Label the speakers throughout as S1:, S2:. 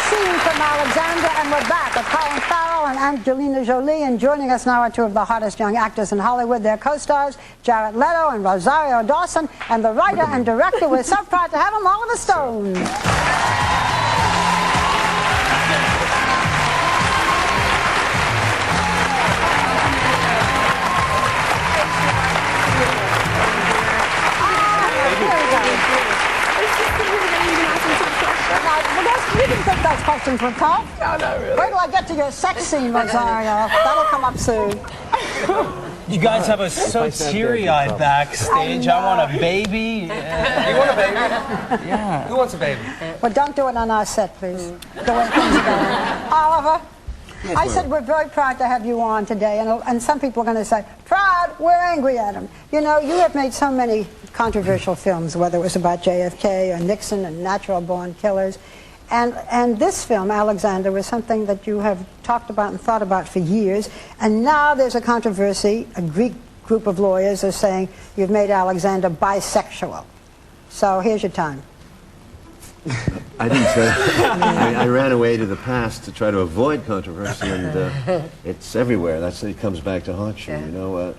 S1: scene from Alexander, and we're back with Colin Farrell and Angelina Jolie, and joining us now are two of the hottest young actors in Hollywood, their co-stars, Jared Leto and Rosario Dawson, and the writer and director. We're so proud to have them, Oliver Stone. You didn't think those questions were tough.
S2: No, not really.
S1: Wait till I get to your sex scene, Rosario. That'll come up soon.
S3: You guys have us so teary-eyed backstage. I want a baby.
S2: You want a baby?
S3: Yeah.
S2: Who wants a baby?
S1: Well, don't do it on our set, please. The way things are going. Oliver, I said we're very proud to have you on today, and some people are going to say, proud, we're angry at him. You know, you have made so many controversial films, whether it was about JFK or Nixon and natural-born killers. And this film, Alexander, was something that you have talked about and thought about for years. And now there's a controversy. A Greek group of lawyers are saying you've made Alexander bisexual. So here's your time.
S4: I didn't say that. I ran away to the past to try to avoid controversy, and it's everywhere. It comes back to haunt you, you know.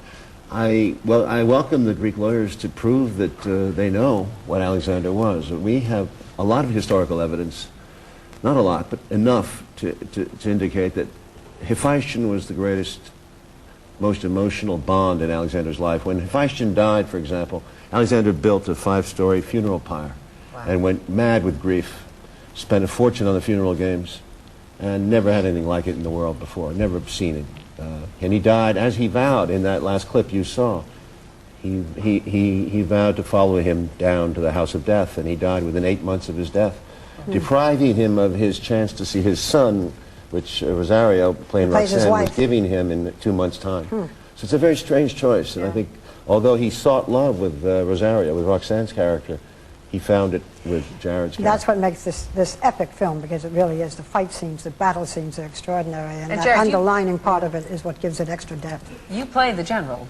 S4: I welcome the Greek lawyers to prove that they know what Alexander was. We have a lot of historical evidence, not a lot, but enough to indicate that Hephaestion was the greatest, most emotional bond in Alexander's life. When Hephaestion died, for example, Alexander built a 5-story funeral pyre and went mad with grief, spent a fortune on the funeral games, and never had anything like it in the world before, never seen it. And he died, as he vowed in that last clip you saw. He vowed to follow him down to the house of death, and he died within 8 months of his death, depriving him of his chance to see his son, which Rosario, playing Roxanne, was giving him in 2 months' time. So it's a very strange choice, and I think, although he sought love with Rosario, with Roxanne's character, he found it with Jared's character.
S1: That's what makes this epic film, because it really is. The fight scenes, the battle scenes are extraordinary, and that
S5: Jared,
S1: underlining part of it is what gives it extra depth.
S5: You played the general.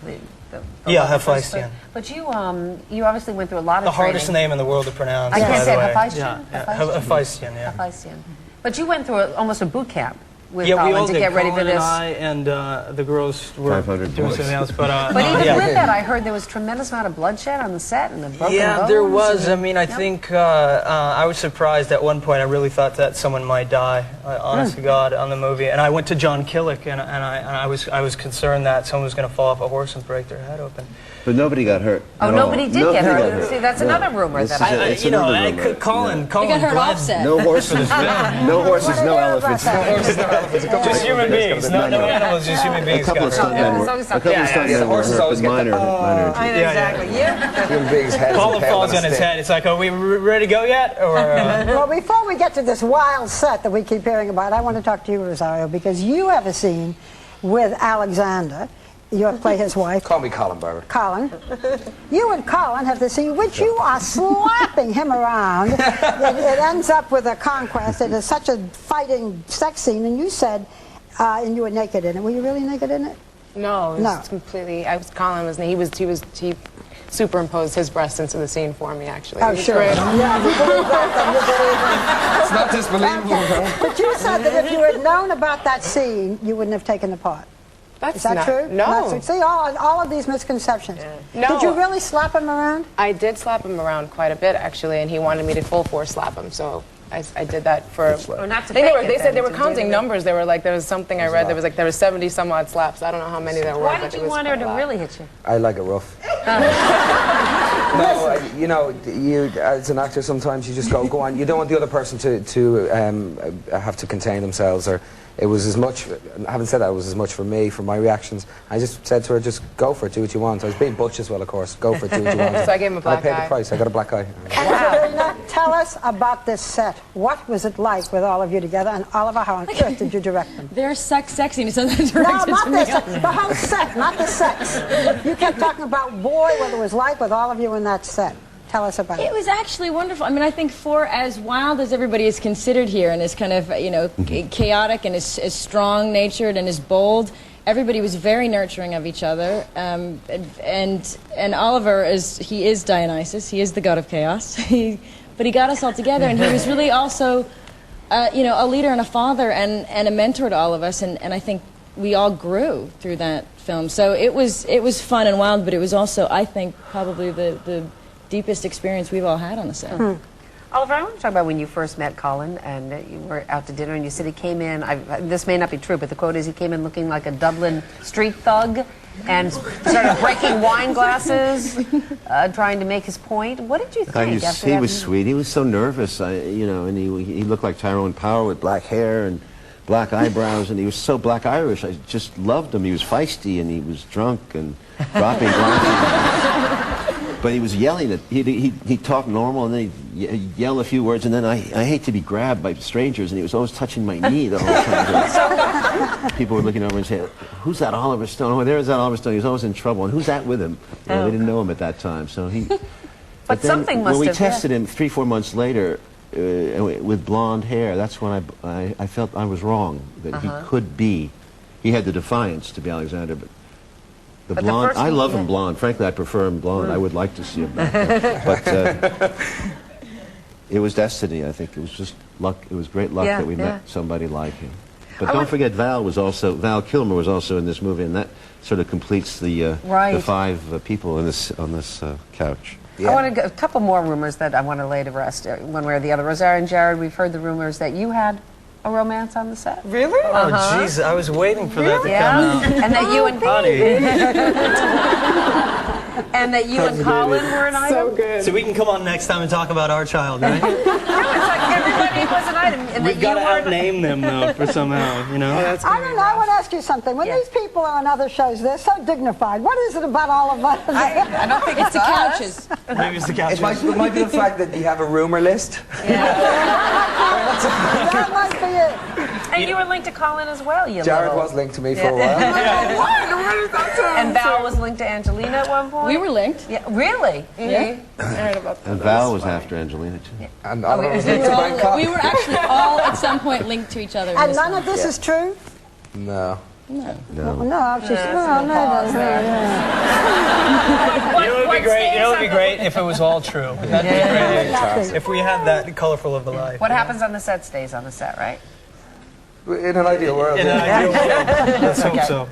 S3: Yeah, Hephaestion.
S5: But you obviously went through a lot of
S3: the
S5: training.
S3: hardest name in the world to pronounce.
S5: I can't say it.
S3: Hephaestion?
S5: Hephaestion?
S3: Hephaestion, yeah.
S5: Hephaestion. But you went through almost a boot camp with
S3: we
S5: Colin
S3: all
S5: to
S3: did.
S5: get ready for
S3: Colin
S5: this.
S3: And I and the girls were doing something else. But
S5: even with that, I heard there was a tremendous amount of bloodshed on the set and the broken bones.
S3: There was. I mean, I think I was surprised at one point. I really thought that someone might die, honest to God, on the movie. And I went to John Killick, and I was concerned that someone was going to fall off a horse and break their head open.
S4: But nobody got hurt.
S5: Oh, nobody did get hurt. See, that's another rumor that
S3: Colin
S6: got hurt offset.
S4: No horses, no horses, no elephants.
S3: No horses, no elephants. Just human beings. No animals, just human beings.
S4: A couple of stuntmen were hurt, but minor.
S5: Exactly.
S2: Human beings' heads.
S3: Colin falls on his head. It's like, are we ready to go yet? Or,
S1: Well, before we get to this wild set that we keep hearing about, I want to talk to you, Rosario, because you have a scene with Alexander. You play his wife.
S2: Call me Colin, Barbara.
S1: Colin. You and Colin have the scene, which you are slapping him around. It ends up with a conquest. It is such a fighting sex scene, and you said, and you were naked in it. Were you really naked in it?
S6: No, it was completely. Colin was. He superimposed his breasts into the scene for me, actually.
S1: Oh, sure. Yeah, you believe that,
S2: It's not disbelievable.
S1: Okay. But you said that if you had known about that scene, you wouldn't have taken the part. Is that true?
S6: No.
S1: See, all of these misconceptions.
S6: Yeah. No.
S1: Did you really slap him around?
S6: I did slap him around quite a bit, actually, and he wanted me to full force slap him, so I did that for... They said they were counting numbers. They were like, there was something I read, there was 70 some odd slaps. I don't know how many there were.
S5: Why did you want her to really hit you?
S2: I like it rough. No, you know, as an actor, sometimes you just go on. You don't want the other person to have to contain themselves, or it was as much. Having said that, it was as much for me, for my reactions. I just said to her, just go for it, do what you want. I was being butch as well, of course. Go for it, do what you want.
S6: So I gave him a black eye.
S2: I paid the price. I got a black eye.
S1: Angelina, tell us about this set. What was it like with all of you together? And Oliver, how on earth did you direct them?
S6: They're sexy, so that's
S1: No, not this. The whole set, not the sex. You kept talking about, boy, what it was like with all of you in that set. Tell us about it.
S6: It was actually wonderful. I mean, I think for as wild as everybody is considered here, and as kind of, you know, chaotic and as strong-natured and as bold, everybody was very nurturing of each other. And Oliver is Dionysus. He is the god of chaos. But he got us all together, and he was really also you know, a leader and a father and a mentor to all of us, and I think we all grew through that film. So it was fun and wild, but it was also, I think, probably the deepest experience we've all had on the set.
S5: Oliver, I want to talk about when you first met Colin and you were out to dinner and you said he came in, this may not be true, but the quote is he came in looking like a Dublin street thug and started breaking wine glasses, trying to make his point. What did you think?
S4: He was sweet. He was so nervous, you know, and he looked like Tyrone Power with black hair and black eyebrows, and he was so black Irish. I just loved him. He was feisty and he was drunk and dropping glasses. But he was yelling at, he talked normal and then he'd yell a few words, and then I hate to be grabbed by strangers, and he was always touching my knee the whole time. People were looking over and saying, who's that Oliver Stone? Oh, there's that Oliver Stone. He was always in trouble. And who's that with him? You know, they didn't know him at that time. So he.
S5: But then something must have.
S4: When we tested him 3-4 months later with blonde hair, that's when I felt I was wrong, that he could be. He had the defiance to be Alexander, but the blonde, I love him blonde. Frankly, I prefer him blonde. I would like to see him back there. But it was destiny, I think. It was just luck. It was great luck that we met somebody like him. But don't forget, Val Kilmer was also in this movie, and that sort of completes the 5 people on this couch.
S5: I want a couple more rumors that I want to lay to rest, one way or the other. Rosario and Jared, we've heard the rumors that you had a romance on the set.
S3: Really? Oh, jeez, I was waiting for that to come out.
S5: And that you and and that you and Colin were an item.
S3: So good. So we can come on next time and talk about our child, right?
S5: No, it's like everybody was an item. And
S3: we've got to outname them, though, for somehow, you know?
S1: I don't know. I want to ask you something. When these people are on other shows, they're so dignified. What is it about all of us?
S5: I don't think it's
S6: the couches.
S3: Maybe it's the couches.
S2: It might be the fact that you have a rumor list.
S1: That might be it.
S5: And you were linked to Colin as well,
S2: Jared was linked to me for a while.
S5: And Val was linked to Angelina at one point.
S6: We were linked.
S5: Yeah, really?
S6: Yeah.
S5: I heard about that.
S4: And Val was after Angelina, too.
S2: And Oliver was linked to Bangkok.
S6: We were actually all at some point linked to each other.
S1: And none of this is true?
S2: No.
S1: No, she's,
S3: You know, it would be great. You know, it would be great if it was all true. That'd be great. If we had that colorful of the life.
S5: What happens on the set stays on the set, right?
S2: In an ideal world.
S3: In an ideal world. Let's hope so.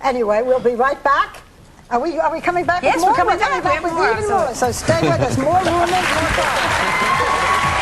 S1: Anyway, we'll be right back. Are we coming back?
S5: Yes,
S1: with more?
S5: we're coming back.
S1: with even more. So stay with us. More rumors, more talk.